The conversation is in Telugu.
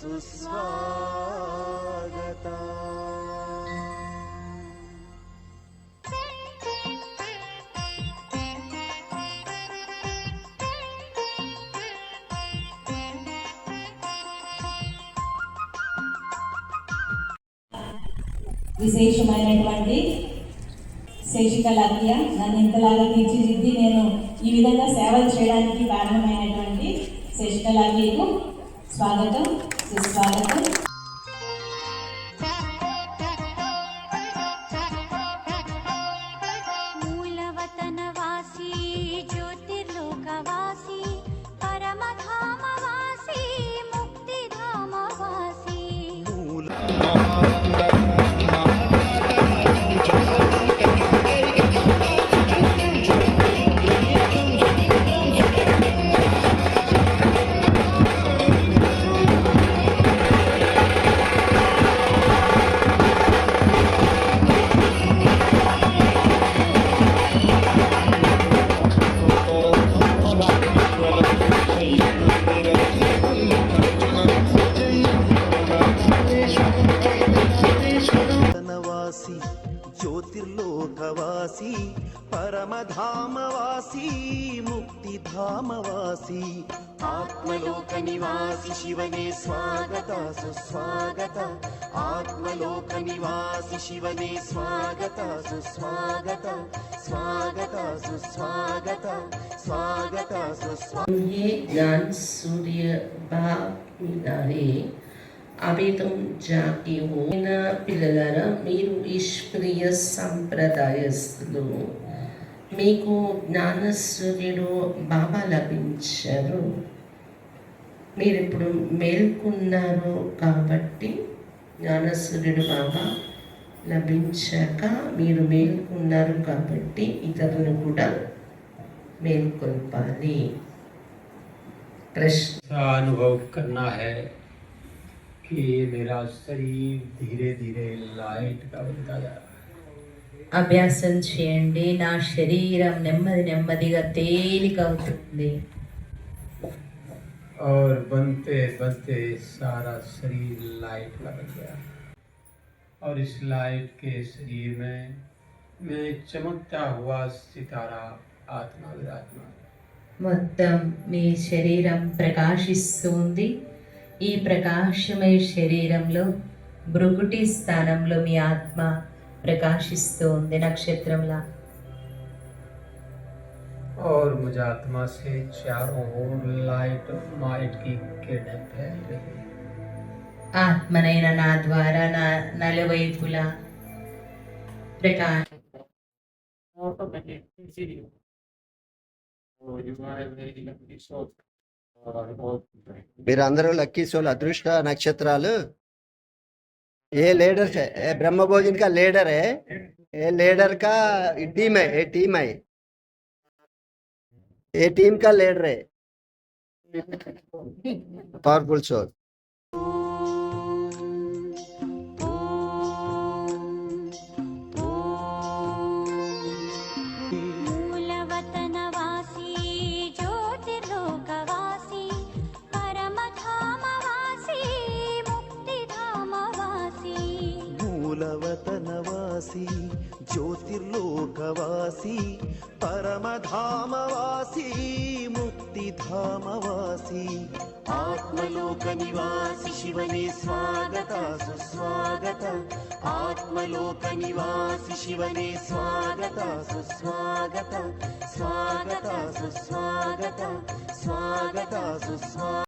సుస్వాగత. విశేషమైనటువంటి శశికళ నన్ను ఇంతలాగా తీర్చిదిద్ది నేను ఈ విధంగా సేవలు చేయడానికి కారణమైనటువంటి శశికళకు స్వాగతం, సుస్వాగతం. జ్యోతిర్లోకవాసి పరమధామవాసి ముక్తిధామవాసి ఆత్మలోక నివాసి శివనే స్వాగత సుస్వాగత. ఆత్మలోక నివాసి శివనే స్వాగత సుస్వాగత. స్వాగత సుస్వాగత, స్వాగత ज्ञान सूर्य भाव అభితం జాతి అయిన పిల్లలారా, మీరు ఈశ్వరీయ సంప్రదాయస్తులు. మీకు జ్ఞానసూర్యుడు బాబా లభించారు. మీరు ఇప్పుడు మేల్కొన్నారు కాబట్టి జ్ఞానసూర్యుడు బాబా లభించాక మీరు మేల్కొన్నారు కాబట్టి ఇతరులను కూడా మేల్కొల్పాలి. ప్రశ్న अनुभव करना है कि मेरा शरीर धीरे धीरे लाइट का बनता जा रहा है. అభ్యాసం చేయండి. నా శరీరం నెమ్మది నెమ్మదిగా తేలిక అవుతుంది. और बनते बनते सारा शरीर लाइट का बन गया. और इस लाइट के शरीर में मैं चमकता हुआ सितारा आत्मा विराजमान. మొత్తం మీ శరీరం ప్రకాశిస్తుంది. ఈ ప్రకాశమయ శరీరంలో భృకుటి స్థానంలో మీ ఆత్మ ప్రకాశిస్తూ ఉంది నక్షత్రంలా. और मुझ आत्मा से चारों ओर लाइट माइट की किरणें फैल रही. ఆత్మనైన నా ద్వారా నా నలువైపులా ప్రకాశం. మీరందరూ లక్కీ సోల్ అదృష్ట నక్షత్రాలు. ఏ लीडर है, ब्रह्म भोजन का लीडर है, ये लीडर का टीम है, ये टीम है, ये टीम का लीडर है. Powerful soul. మూలవతనవాసి జ్యోతిర్లోకవాసి పరమధామవాసి ముక్తిధామవాసి ఆత్మలోక నివాసి శివనే స్వాగత సుస్వాగత. ఆత్మలోక నివాసి శివనే స్వాగత సుస్వాగత. స్వాగత సుస్వాగత, స్వాగత సుస్వాగత.